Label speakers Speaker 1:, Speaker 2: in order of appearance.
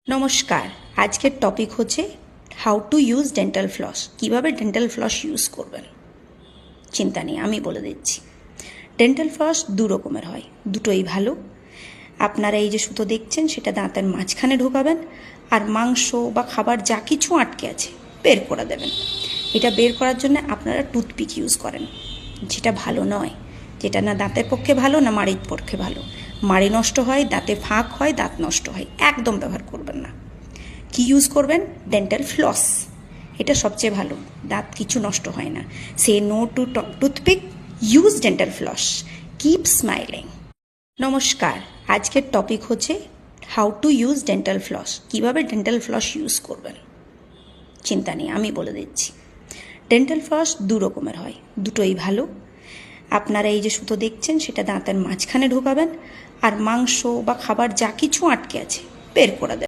Speaker 1: নমস্কার, আজকের টপিক হচ্ছে how to use dental floss. কীভাবে ডেন্টাল ফ্লস ইউজ করবেন চিন্তা নেই, আমি বলে দিচ্ছি। ডেন্টাল ফ্লস দু রকমের হয়, দুটোই ভালো। আপনারা এই যে সুতো দেখছেন সেটা দাঁতের মাঝখানে ঢোকাবেন, আর মাংস বা খাবার যা কিছু আটকে আছে বের করে দেবেন। এটা বের করার জন্য আপনারা টুথপিক ইউজ করেন, যেটা ভালো নয়, যেটা না দাঁতের পক্ষে ভালো না মাড়ির পক্ষে ভালো। মাড়ি নষ্ট হয়, দাঁতে ফাঁক হয়, দাঁত নষ্ট হয়, একদম ব্যবহার করবেন না। কি ইউজ করবেন? Dental floss. এটা সবচেয়ে ভালো, দাঁত কিছু নষ্ট হয় না। Say no to toothpick, use dental floss, keep smiling. নমস্কার, আজকের টপিক হচ্ছে how to use dental floss. কীভাবে ডেন্টাল ফ্লস ইউজ করবেন চিন্তা নেই, আমি বলে দিচ্ছি। ডেন্টাল ফ্লস দু রকমের হয়, দুটোই ভালো। আপনারা এই যে সুতো দেখছেন সেটা দাঁতের মাঝখানে ঢোকাবেন, আর মাংস বা খাবার যা কিছু আটকে আছে বের করে দেবেন।